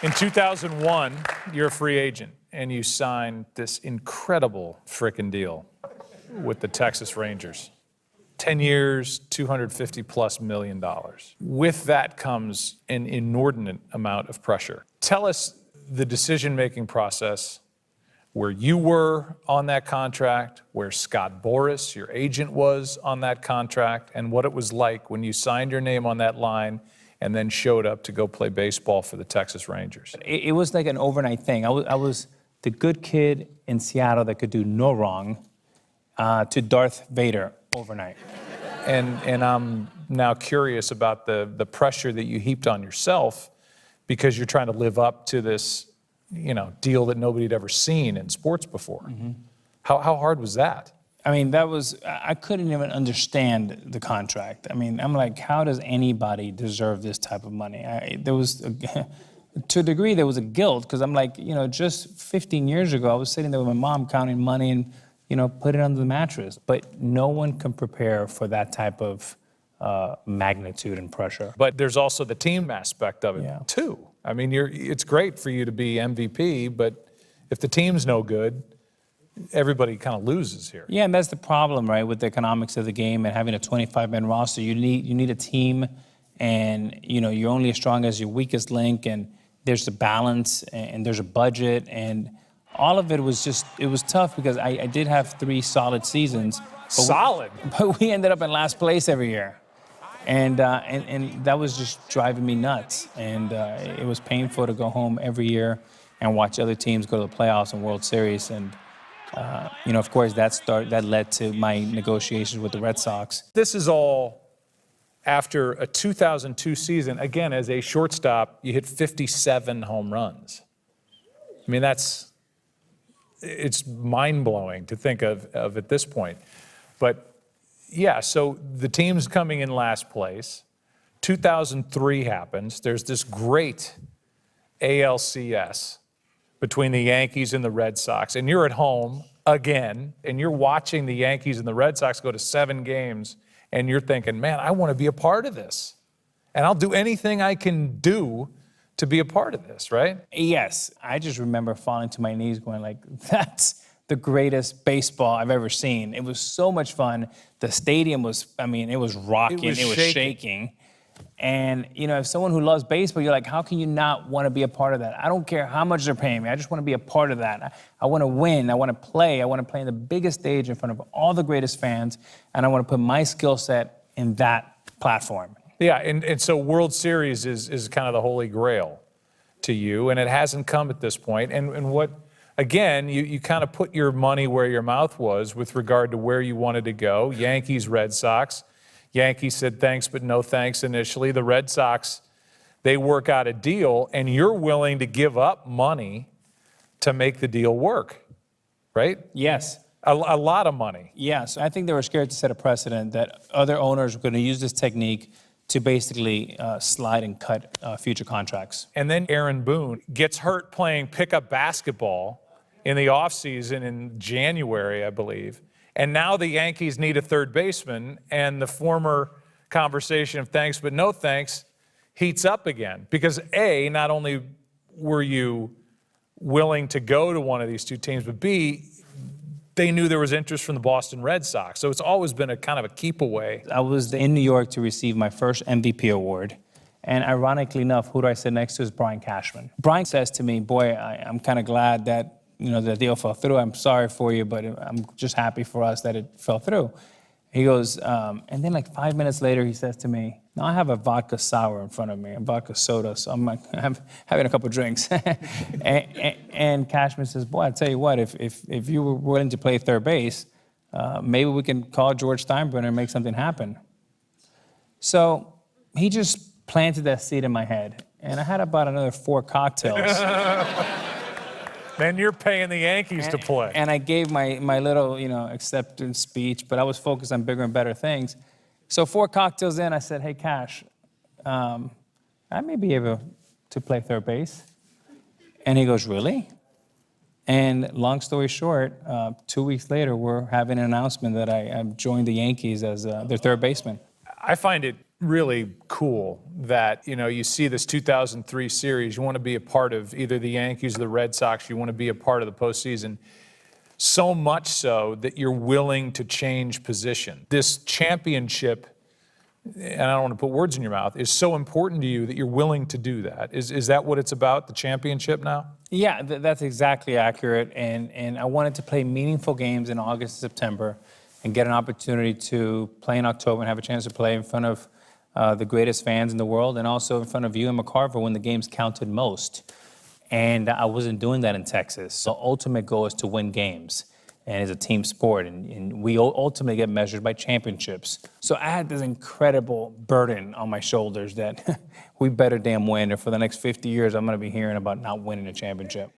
In 2001, you're a free agent, and you signed this incredible frickin' deal with the Texas Rangers. 10 years, $250+ million. With that comes an inordinate amount of pressure. Tell us the decision-making process, where you were on that contract, where Scott Boras, your agent, was on that contract, and what it was like when you signed your name on that line and then showed up to go play baseball for the Texas Rangers. It was like an overnight thing. I was the good kid in Seattle that could do no wrong to Darth Vader overnight. And I'm now curious about the pressure that you heaped on yourself because you're trying to live up to this, deal that nobody had ever seen in sports before. Mm-hmm. How hard was that? I mean, I couldn't even understand the contract. I mean, I'm like, how does anybody deserve this type of money? To a degree, there was a guilt, because I'm like, just 15 years ago, I was sitting there with my mom counting money and, put it under the mattress. But no one can prepare for that type of magnitude and pressure. But there's also the team aspect of it, too. I mean, it's great for you to be MVP, but if the team's no good, everybody kind of loses here. Yeah, and that's the problem, right, with the economics of the game and having a 25-man roster. You need a team, and you're only as strong as your weakest link, and there's a balance, and there's a budget, and all of it was tough, because I did have 3 solid seasons. But we ended up in last place every year, and that was just driving me nuts, and it was painful to go home every year and watch other teams go to the playoffs and World Series, and of course, that led to my negotiations with the Red Sox. This is all after a 2002 season. Again, as a shortstop, you hit 57 home runs. I mean, it's mind-blowing to think of at this point. But yeah, so the team's coming in last place. 2003 happens. There's this great ALCS between the Yankees and the Red Sox, and you're at home again, and you're watching the Yankees and the Red Sox go to 7 games, and you're thinking, man, I want to be a part of this, and I'll do anything I can do to be a part of this, right? Yes. I just remember falling to my knees going like, that's the greatest baseball I've ever seen. It was so much fun. The stadium was rocking, it was shaking. And, if someone who loves baseball, you're like, how can you not want to be a part of that? I don't care how much they're paying me. I just want to be a part of that. I want to win. I want to play. I want to play in the biggest stage in front of all the greatest fans. And I want to put my skill set in that platform. Yeah, and so World Series is kind of the holy grail to you, and it hasn't come at this point. And what, again, you kind of put your money where your mouth was with regard to where you wanted to go. Yankees, Red Sox. Yankees said thanks, but no thanks initially. The Red Sox, they work out a deal, and you're willing to give up money to make the deal work, right? Yes. A lot of money. Yes. I think they were scared to set a precedent that other owners were going to use this technique to basically slide and cut future contracts. And then Aaron Boone gets hurt playing pickup basketball in the offseason in January, I believe. And now the Yankees need a third baseman, and the former conversation of thanks but no thanks heats up again. Because A, not only were you willing to go to one of these 2 teams, but B, they knew there was interest from the Boston Red Sox. So it's always been a kind of a keep away. I was in New York to receive my first MVP award. And ironically enough, who do I sit next to is Brian Cashman. Brian says to me, boy, I'm kind of glad that the deal fell through. I'm sorry for you, but I'm just happy for us that it fell through. He goes, and then like 5 minutes later, he says to me, now I have a vodka sour in front of me, a vodka soda, so I'm like, I'm having a couple drinks. and Cashman says, boy, I tell you what, if you were willing to play third base, maybe we can call George Steinbrenner and make something happen. So he just planted that seed in my head, and I had about another 4 cocktails. Then you're paying the Yankees to play. And I gave my little, acceptance speech, but I was focused on bigger and better things. So 4 cocktails in, I said, hey, Cash, I may be able to play third base. And he goes, really? And long story short, 2 weeks later, we're having an announcement that I've joined the Yankees as their third baseman. I find it really cool that, you see this 2003 series, you want to be a part of either the Yankees or the Red Sox, you want to be a part of the postseason. So much so that you're willing to change position. This championship, and I don't want to put words in your mouth, is so important to you that you're willing to do that. Is that what it's about, the championship now? Yeah, that's exactly accurate. And I wanted to play meaningful games in August and September and get an opportunity to play in October and have a chance to play in front of the greatest fans in the world and also in front of you and McCarver when the games counted most. And I wasn't doing that in Texas. So ultimate goal is to win games. And it's a team sport, and we ultimately get measured by championships. So I had this incredible burden on my shoulders that we better damn win, or for the next 50 years, I'm going to be hearing about not winning a championship.